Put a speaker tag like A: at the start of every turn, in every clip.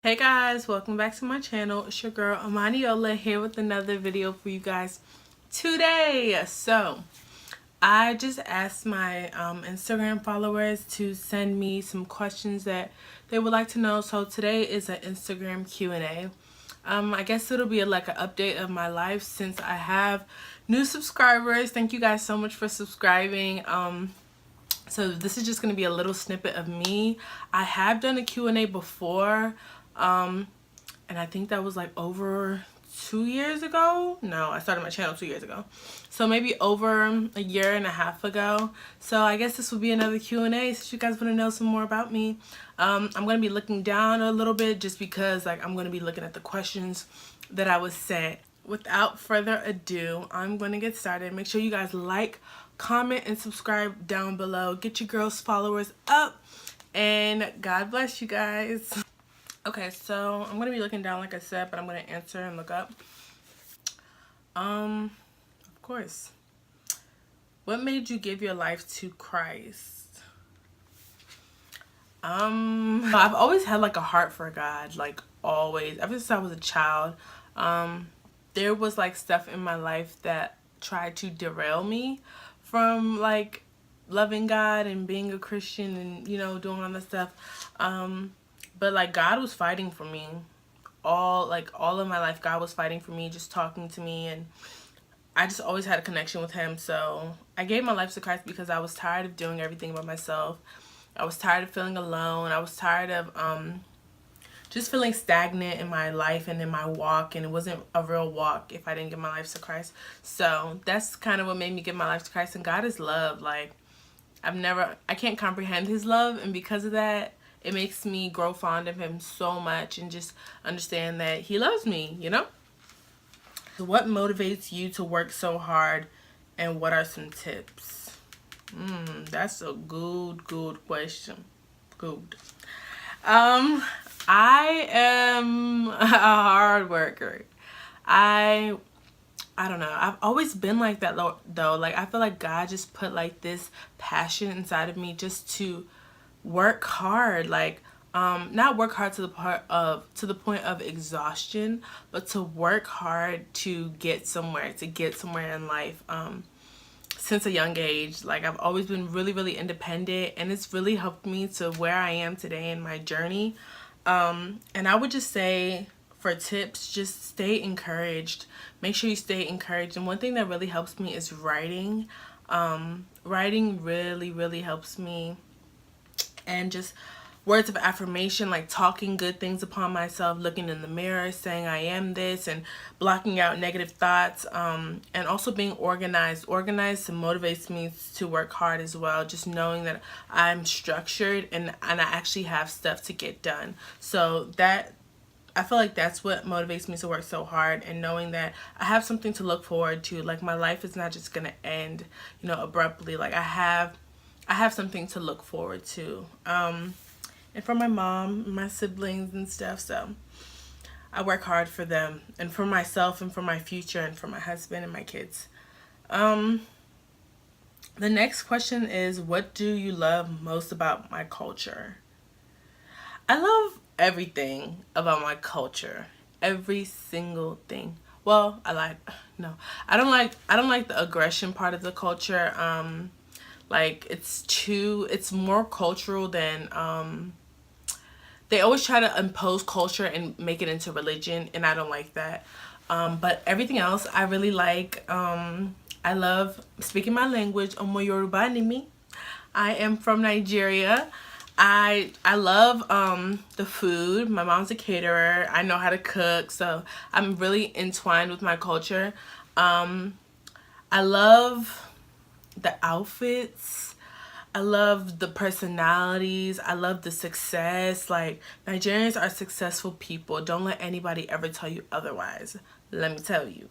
A: Hey guys, welcome back to my channel. It's your girl Amaniola here with another video for you guys today. So I just asked my Instagram followers to send me some questions that they would like to know. So today is an Instagram Q&A. I guess it'll be like an update of my life since I have new subscribers. Thank you guys so much for subscribing. So this is just going to be a little snippet of me. I have done a Q&A before, and I think that was like over 2 years ago. No, I started my channel 2 years ago. So maybe over a year and a half ago. So I guess this will be another Q&A since you guys want to know some more about me. I'm going to be looking down a little bit just because like I'm going to be looking at the questions that I was sent. Without further ado, I'm going to get started. Make sure you guys like, comment, and subscribe down below. Get your girls' followers up. And God bless you guys. Okay, so I'm going to be looking down like I said, but I'm going to answer and look up. Of course. What made you give your life to Christ? I've always had like a heart for God, like always. Ever since I was a child. There was like stuff in my life that tried to derail me from like loving God and being a Christian and, you know, doing all that stuff. But like God was fighting for me all of my life. God was fighting for me, just talking to me, and I just always had a connection with him. So I gave my life to Christ because I was tired of doing everything by myself. I was tired of feeling alone. I was tired of just feeling stagnant in my life and in my walk, and it wasn't a real walk if I didn't give my life to Christ. So that's kind of what made me give my life to Christ. And God is love. Like I can't comprehend his love, and because of that, it makes me grow fond of him so much and just understand that he loves me, you know? So what motivates you to work so hard, and what are some tips? That's a good question. Good. I am a hard worker. I don't know. I've always been like that though. Like I feel like God just put like this passion inside of me just to work hard. Like not work hard to the point of exhaustion, but to work hard to get somewhere in life. Since a young age, like I've always been really independent, and it's really helped me to where I am today in my journey. And I would just say for tips, just stay encouraged. Make sure you stay encouraged. And one thing that really helps me is writing. Writing really helps me. And just words of affirmation, like talking good things upon myself, looking in the mirror, saying I am this, and blocking out negative thoughts, and also being organized. Organized motivates me to work hard as well, just knowing that I'm structured and I actually have stuff to get done. So that, I feel like that's what motivates me to work so hard, and knowing that I have something to look forward to. Like my life is not just gonna end, you know, abruptly. Like I have something to look forward to. And for my mom, my siblings and stuff. So I work hard for them and for myself and for my future and for my husband and my kids. The next question is, what do you love most about my culture? I love everything about my culture. Every single thing. Well, no. I don't like the aggression part of the culture. Like it's more cultural than they always try to impose culture and make it into religion, and I don't like that. But everything else I really like. I love speaking my language, Omo Yoruba Nimi. I am from Nigeria. I love the food. My mom's a caterer. I know how to cook, so I'm really entwined with my culture. I love the outfits. I love the personalities. I love the success. Like, Nigerians are successful people. Don't let anybody ever tell you otherwise. Let me tell you.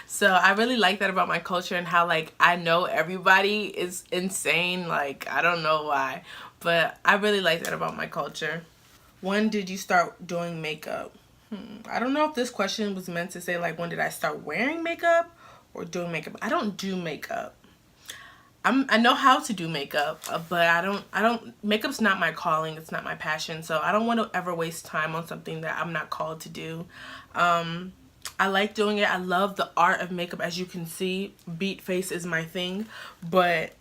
A: So I really like that about my culture, and how like I know everybody is insane. Like, I don't know why, but I really like that about my culture. When did you start doing makeup? I don't know if this question was meant to say like when did I start wearing makeup or doing makeup. I don't do makeup. I know how to do makeup, but makeup's not my calling, it's not my passion, so I don't want to ever waste time on something that I'm not called to do. I like doing it. I love the art of makeup. As you can see, beat face is my thing, but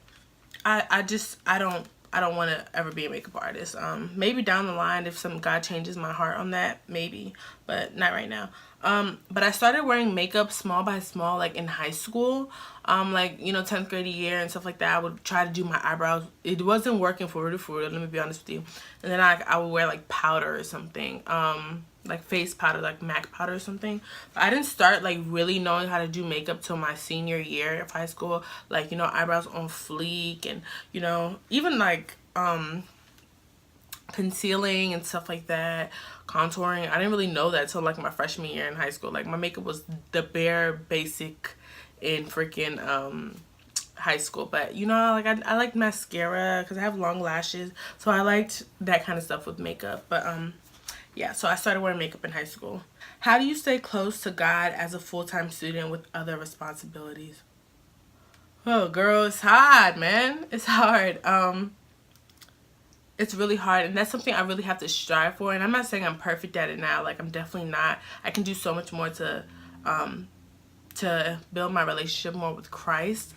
A: I don't want to ever be a makeup artist. Maybe down the line if some God changes my heart on that, maybe, but not right now. But I started wearing makeup small by small, like in high school. Like, you know, 10th grade year and stuff like that. I would try to do my eyebrows. It wasn't working for let me be honest with you. And then I would wear like powder or something. Like face powder, like MAC powder or something. But I didn't start like really knowing how to do makeup till my senior year of high school. Like, you know, eyebrows on fleek, and, you know, even like concealing and stuff like that, contouring. I didn't really know that till like my freshman year in high school. Like, my makeup was the bare basic in freaking high school. But, you know, like I like mascara because I have long lashes, so I liked that kind of stuff with makeup. But yeah, so I started wearing makeup in high school. How do you stay close to God as a full-time student with other responsibilities? Oh, girl, it's hard, man. It's hard. It's really hard, and that's something I really have to strive for. And I'm not saying I'm perfect at it now. Like, I'm definitely not. I can do so much more to build my relationship more with Christ.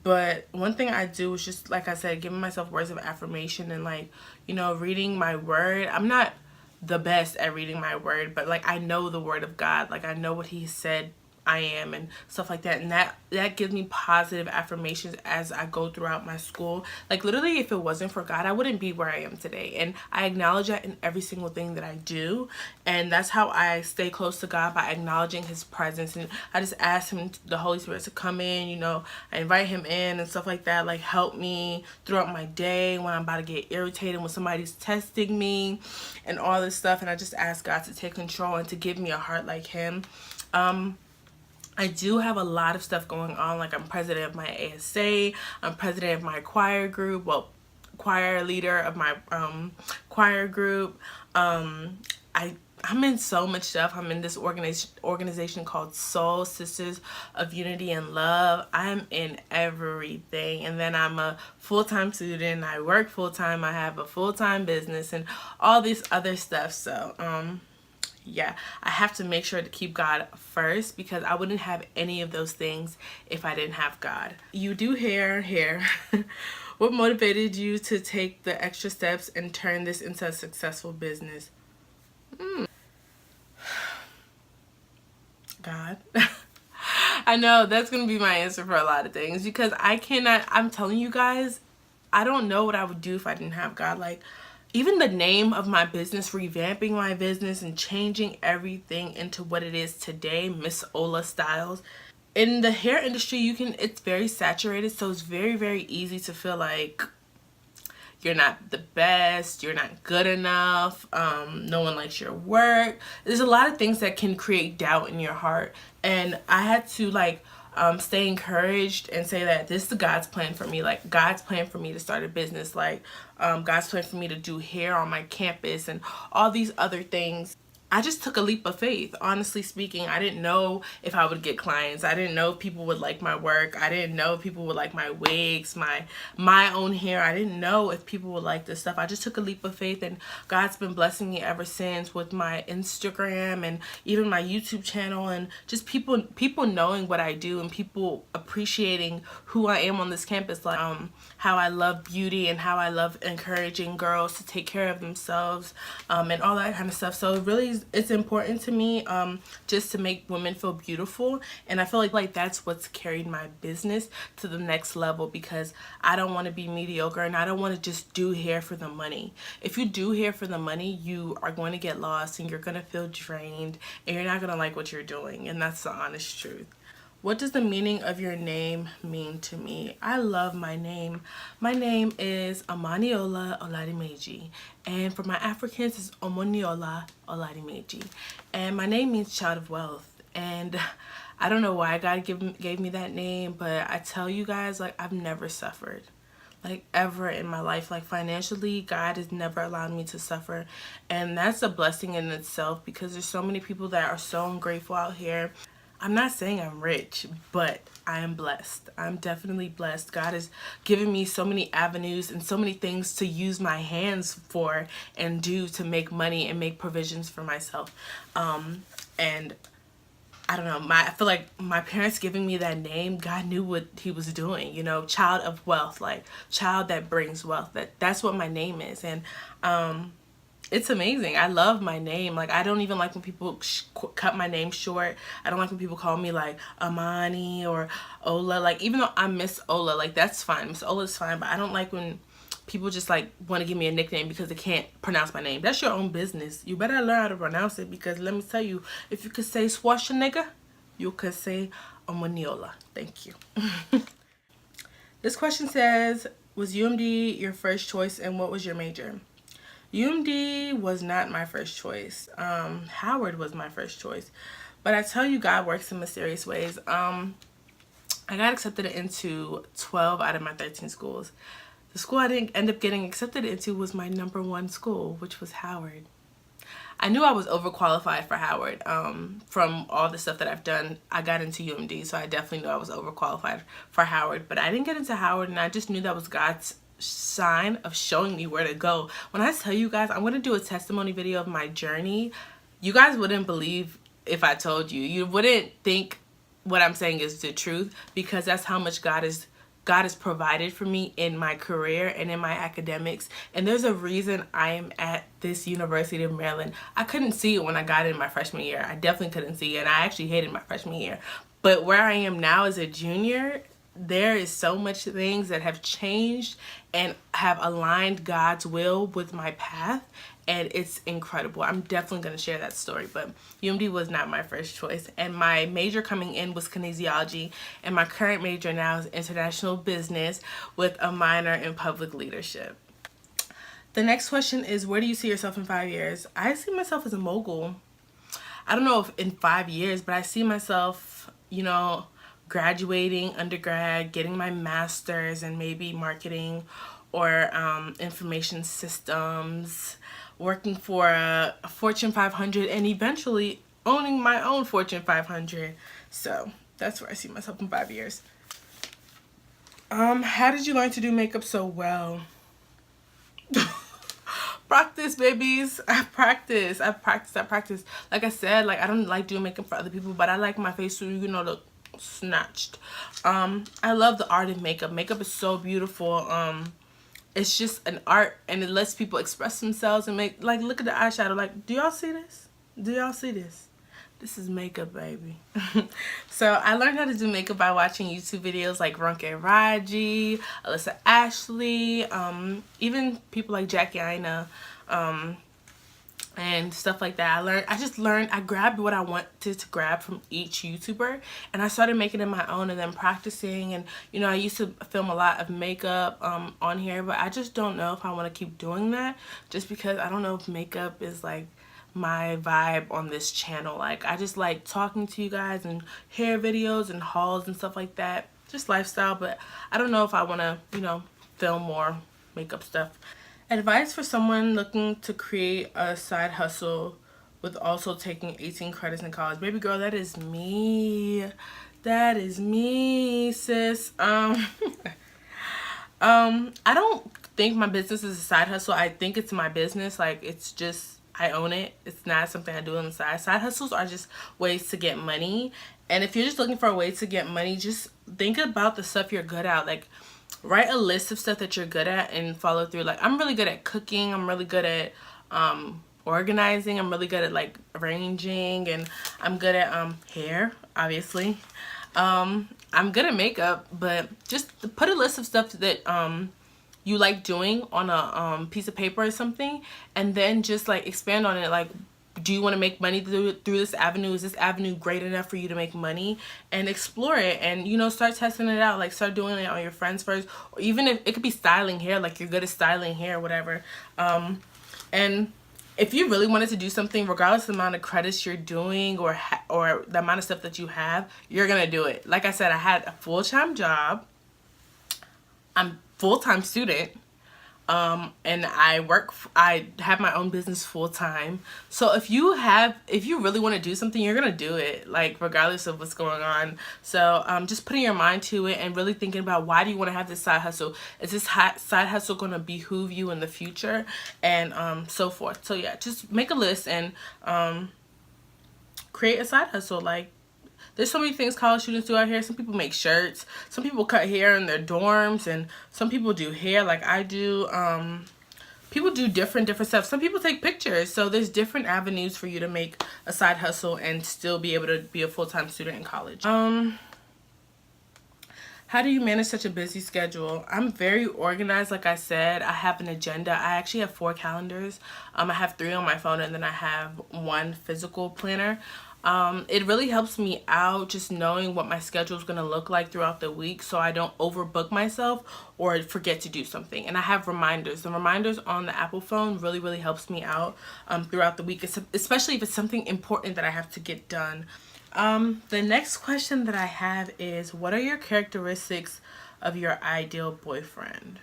A: But one thing I do is just, like I said, giving myself words of affirmation and, like, you know, reading my word. I'm not the best at reading my word, but like I know the word of God. Like, I know what he said I am and stuff like that, and that gives me positive affirmations as I go throughout my school. Like, literally, if it wasn't for God, I wouldn't be where I am today, and I acknowledge that in every single thing that I do. And that's how I stay close to God, by acknowledging his presence. And I just ask him, the Holy Spirit, to come in. You know, I invite him in and stuff like that. Like, help me throughout my day when I'm about to get irritated, when somebody's testing me and all this stuff. And I just ask God to take control and to give me a heart like him. I do have a lot of stuff going on. Like, I'm president of my ASA. I'm president of my choir group. Well, choir leader of my choir group. I'm in so much stuff. I'm in this organization called Soul Sisters of Unity and Love. I'm in everything. And then I'm a full-time student. I work full-time. I have a full-time business and all this other stuff. So, yeah, I have to make sure to keep God first, because I wouldn't have any of those things if I didn't have God. You do hair. What motivated you to take the extra steps and turn this into a successful business? God. I know that's going to be my answer for a lot of things, because I'm telling you guys, I don't know what I would do if I didn't have God. Like, even the name of my business, revamping my business and changing everything into what it is today, Miss Ola Styles. In the hair industry, it's very saturated, so it's very, very easy to feel like you're not the best, you're not good enough, no one likes your work. There's a lot of things that can create doubt in your heart, and I had to stay encouraged and say that this is God's plan for me. Like, God's plan for me to start a business, like God's plan for me to do hair on my campus and all these other things. I just took a leap of faith. Honestly speaking, I didn't know if I would get clients. I didn't know if people would like my work. I didn't know if people would like my wigs, my own hair. I didn't know if people would like this stuff. I just took a leap of faith, and God's been blessing me ever since with my Instagram and even my YouTube channel, and just people knowing what I do and people appreciating who I am on this campus. Like, how I love beauty and how I love encouraging girls to take care of themselves, and all that kind of stuff. So it's important to me, just to make women feel beautiful, and I feel like that's what's carried my business to the next level, because I don't want to be mediocre, and I don't want to just do hair for the money. If you do hair for the money, you are going to get lost, and you're going to feel drained, and you're not going to like what you're doing, and that's the honest truth. What does the meaning of your name mean to me? I love my name. My name is Amaniola Oladimeji, and for my Africans, it's Omoniola Oladimeji. And my name means child of wealth. And I don't know why God gave me that name, but I tell you guys, like, I've never suffered. Like, ever in my life. Like, financially, God has never allowed me to suffer, and that's a blessing in itself, because there's so many people that are so ungrateful out here. I'm not saying I'm rich, but I am blessed. I'm definitely blessed. God has given me so many avenues and so many things to use my hands for and do to make money and make provisions for myself. And I don't know, I feel like my parents giving me that name, God knew what he was doing, you know, child of wealth, like child that brings wealth. That's what my name is. And it's amazing. I love my name. Like, I don't even like when people cut my name short. I don't like when people call me like Amani or Ola. Like, even though I'm Miss Ola, like that's fine. Miss Ola's fine, but I don't like when people just like want to give me a nickname because they can't pronounce my name. That's your own business. You better learn how to pronounce it, because let me tell you, if you could say Schwarzenegger, you could say Amaniola. Thank you. This question says, was UMD your first choice and what was your major? UMD was not my first choice. Howard was my first choice. But I tell you, God works in mysterious ways. I got accepted into 12 out of my 13 schools. The school I didn't end up getting accepted into was my #1 school, which was Howard. I knew I was overqualified for Howard. From all the stuff that I've done, I got into UMD, so I definitely knew I was overqualified for Howard. But I didn't get into Howard, and I just knew that was God's sign of showing me where to go. When I tell you guys, I'm going to do a testimony video of my journey. You guys wouldn't believe if I told you. You wouldn't think what I'm saying is the truth, because that's how much God has provided for me in my career and in my academics. And there's a reason I am at this University of Maryland. I couldn't see it when I got in my freshman year. I definitely couldn't see it, and I actually hated my freshman year. But where I am now as a junior, there is so much things that have changed and have aligned God's will with my path, and it's incredible. I'm definitely going to share that story, but UMD was not my first choice, and my major coming in was kinesiology, and my current major now is international business with a minor in public leadership. The next question is, where do you see yourself in 5 years? I see myself as a mogul. I don't know if in 5 years, but I see myself, you know, graduating undergrad, getting my master's in maybe marketing or information systems, working for a Fortune 500, and eventually owning my own Fortune 500. So that's where I see myself in 5 years. How did you learn to do makeup so well? Practice, babies. I practice. Like I said, like I don't like doing makeup for other people, but I like my face to, you know, look snatched. I love the art of makeup. Makeup is so beautiful. It's just an art, and it lets people express themselves and make, like, look at the eyeshadow. Like, do y'all see this? Do y'all see this? This is makeup, baby. So I learned how to do makeup by watching YouTube videos like Ronke Raji, Alyssa Ashley, even people like Jackie Aina, and stuff like that. I grabbed what I wanted to grab from each YouTuber, and I started making it my own and then practicing. And you know, I used to film a lot of makeup on here, but I just don't know if I want to keep doing that, just because I don't know if makeup is like my vibe on this channel. Like, I just like talking to you guys and hair videos and hauls and stuff like that, just lifestyle. But I don't know if I want to, you know, film more makeup stuff. Advice for someone looking to create a side hustle with also taking 18 credits in college. Baby girl, that is me. That is me, sis. I don't think my business is a side hustle. I think it's my business. Like, it's just, I own it. It's not something I do on the side. Side hustles are just ways to get money. And if you're just looking for a way to get money, just think about the stuff you're good at. Like, write a list of stuff that you're good at and follow through. Like, I'm really good at cooking. I'm really good at organizing. I'm really good at like arranging, and I'm good at hair, obviously. I'm good at makeup, but just put a list of stuff that you like doing on a piece of paper or something, and then just like expand on it. Like, do you want to make money through this avenue? Is this avenue great enough for you to make money? And explore it, and you know, start testing it out. Like, start doing it on your friends first, or even if it could be styling hair, like you're good at styling hair or whatever. And if you really wanted to do something, regardless of the amount of credits you're doing or the amount of stuff that you have, you're gonna do it. Like I said, I had a full-time job. I'm full-time student. And I have my own business full time. So if you really want to do something, you're gonna do it, like regardless of what's going on. So just putting your mind to it and really thinking about, why do you want to have this side hustle? Is this side hustle gonna behoove you in the future, and so forth. So yeah, just make a list and create a side hustle. Like, there's so many things college students do out here. Some people make shirts. Some people cut hair in their dorms, and some people do hair like I do. People do different stuff. Some people take pictures. So there's different avenues for you to make a side hustle and still be able to be a full-time student in college. How do you manage such a busy schedule? I'm very organized. Like I said, I have an agenda. I actually have 4 calendars. I have 3 on my phone, and then I have 1 physical planner. It really helps me out just knowing what my schedule is going to look like throughout the week, so I don't overbook myself or forget to do something. And I have reminders. The reminders on the Apple phone really helps me out throughout the week, especially if it's something important that I have to get done. The next question that I have is, what are your characteristics of your ideal boyfriend?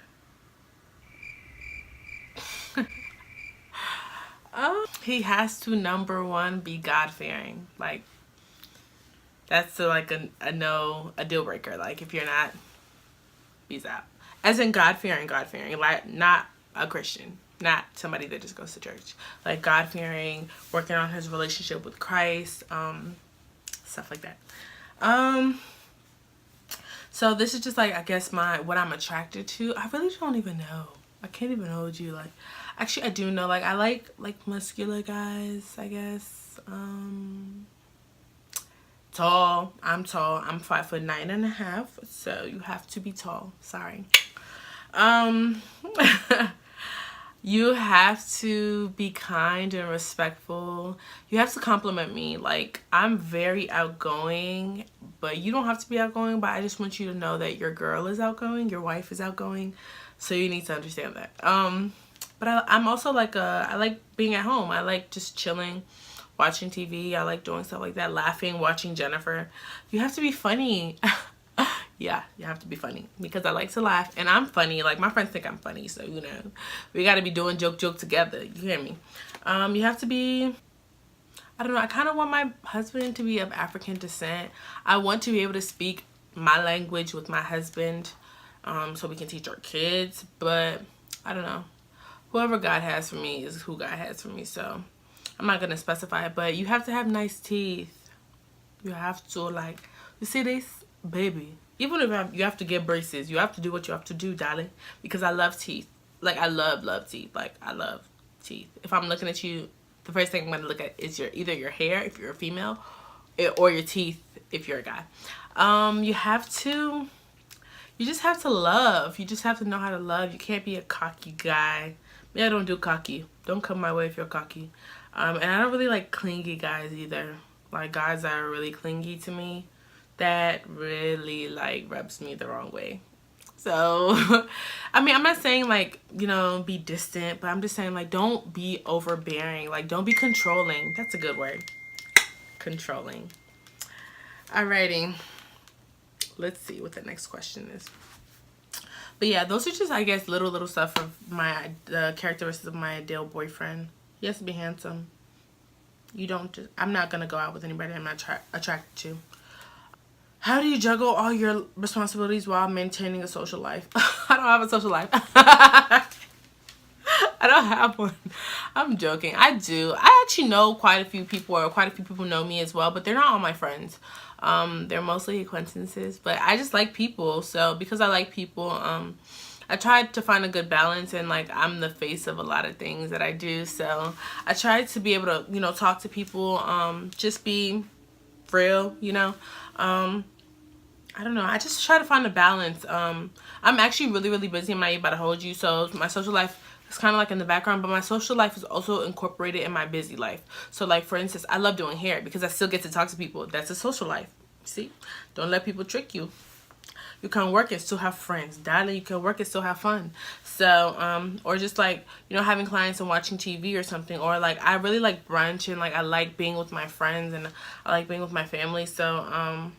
A: He has to, number 1, be God-fearing. Like, that's like a deal breaker. Like, if you're not, he's out. As in God-fearing, like not a Christian, not somebody that just goes to church. Like, God-fearing, working on his relationship with Christ, stuff like that. So this is just like, I guess, what I'm attracted to. I really don't even know. I can't even hold you. Like, actually, I do know. Like, I like muscular guys, I guess. Tall. I'm tall. I'm 5'9.5". So you have to be tall. Sorry. You have to be kind and respectful. You have to compliment me. Like, I'm very outgoing, but you don't have to be outgoing. But I just want you to know that your girl is outgoing. Your wife is outgoing. So you need to understand that. But I'm also like I like being at home. I like just chilling, watching TV. I like doing stuff like that, laughing, watching Jennifer. You have to be funny. Yeah, you have to be funny, because I like to laugh, and I'm funny. Like, my friends think I'm funny, so, you know, we got to be doing joke together. You hear me? You have to be, I don't know, I kind of want my husband to be of African descent. I want to be able to speak my language with my husband, so we can teach our kids. But I don't know, whoever God has for me is who God has for me, so I'm not gonna specify it. But you have to have nice teeth. You have to, like, you see this, baby, even if you have to get braces, you have to do what you have to do, darling, because I love teeth. Like, I love teeth. Like, I love teeth. If I'm looking at you, the first thing I'm gonna look at is either your hair if you're a female, or your teeth if you're a guy. You just have to love. You just have to know how to love. You can't be a cocky guy. I don't do cocky. Don't come my way if you're cocky. And I don't really like clingy guys either. Like, guys that are really clingy to me, that really, like, rubs me the wrong way. So, I mean, I'm not saying, like, you know, be distant, but I'm just saying, like, don't be overbearing. Like, don't be controlling. That's a good word. Controlling. Alrighty. Let's see what the next question is. But yeah, those are just, I guess, little stuff of the characteristics of my ideal boyfriend. He has to be handsome. I'm not going to go out with anybody I'm not attracted to. How do you juggle all your responsibilities while maintaining a social life? I don't have a social life. I don't have one. I'm joking. I do. I actually know quite a few people, or quite a few people know me as well, but they're not all my friends. They're mostly acquaintances, but I just like people. So because I like people, I tried to find a good balance, and, like, I'm the face of a lot of things that I do. So I tried to be able to, you know, talk to people, just be real, you know. I don't know. I just try to find a balance. I'm actually really busy. I'm not about to hold you. So my social life is kind of like in the background, but my social life is also incorporated in my busy life. So, like, for instance, I love doing hair because I still get to talk to people. That's a social life. See? Don't let people trick you. You can work and still have friends. Darling, you can work and still have fun. So, or just, like, you know, having clients and watching TV or something. Or, like, I really like brunch, and, like, I like being with my friends, and I like being with my family. So,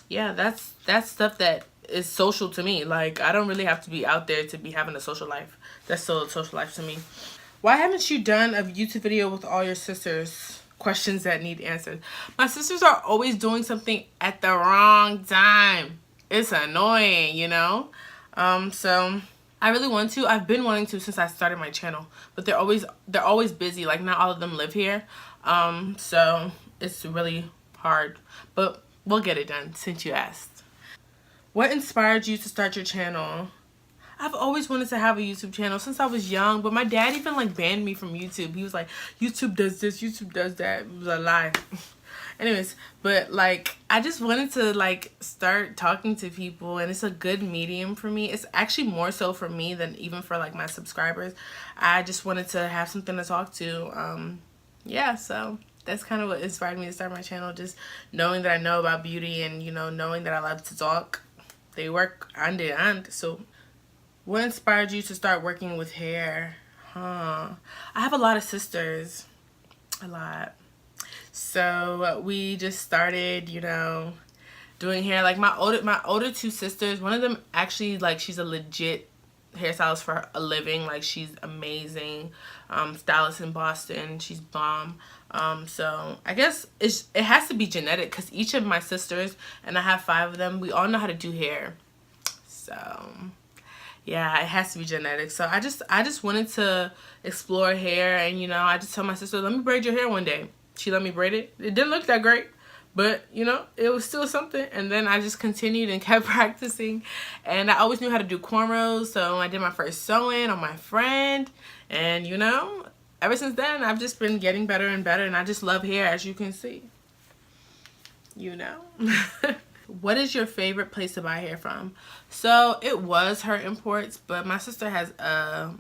A: yeah, that's stuff that is social to me. Like, I don't really have to be out there to be having a social life. That's still a social life to me. Why haven't you done a YouTube video with all your sisters? Questions that need answered. My sisters are always doing something at the wrong time. It's annoying, you know? So I really want to. I've been wanting to since I started my channel, but they're always busy. Like, not all of them live here. So it's really hard, but we'll get it done since you asked. What inspired you to start your channel? I've always wanted to have a YouTube channel since I was young, but my dad even like banned me from YouTube. He was like, YouTube does this, YouTube does that. It was a lie. Anyways, but like, I just wanted to like start talking to people, and it's a good medium for me. It's actually more so for me than even for like my subscribers. I just wanted to have something to talk to. Yeah, so that's kind of what inspired me to start my channel. Just knowing that I know about beauty, and, you know, knowing that I love to talk. They work hand in hand. So what inspired you to start working with hair? I have a lot of sisters. A lot. So we just started, you know, doing hair. Like, my older two sisters, one of them actually, like, she's a legit hairstylist for a living. Like, she's amazing. Stylist in Boston. She's bomb. So I guess it has to be genetic, because each of my sisters, and I have 5 of them, we all know how to do hair. So yeah, it has to be genetic. So I just wanted to explore hair, and, you know, I just told my sister, let me braid your hair one day. She let me braid it. It didn't look that great, but, you know, it was still something. And then I just continued and kept practicing, and I always knew how to do cornrows. So I did my first sew-in on my friend, and, you know, ever since then I've just been getting better and better, and I just love hair, as you can see, you know. What is your favorite place to buy hair from? So it was Her Imports, but my sister has a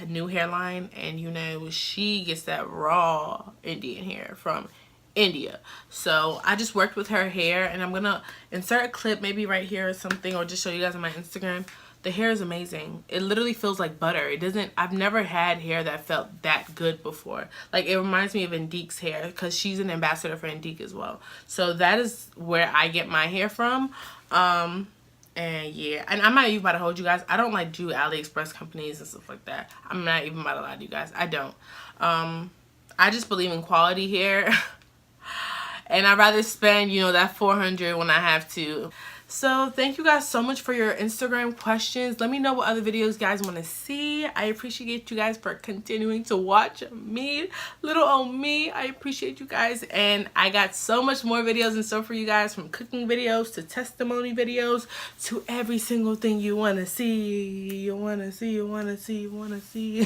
A: new hairline, and, you know, she gets that raw Indian hair from India. So I just worked with her hair, and I'm gonna insert a clip maybe right here or something, or just show you guys on my Instagram. The hair is amazing. It literally feels like butter. It doesn't, I've never had hair that felt that good before. Like, it reminds me of Indique's hair, because she's an ambassador for Indique as well. So that is where I get my hair from. And yeah, and I'm not even about to hold you guys. I don't like do AliExpress companies and stuff like that. I'm not even about to lie to you guys. I don't. I just believe in quality hair. And I'd rather spend, you know, that $400 when I have to. So thank you guys so much for your Instagram questions. Let me know what other videos you guys want to see. I appreciate you guys for continuing to watch me, little old me. I appreciate you guys, and I got so much more videos in store for you guys, from cooking videos to testimony videos to every single thing you want to see. You want to see.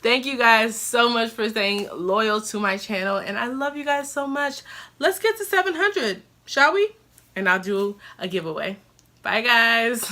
A: Thank you guys so much for staying loyal to my channel, and I love you guys so much. Let's get to 700, shall we? And I'll do a giveaway. Bye, guys.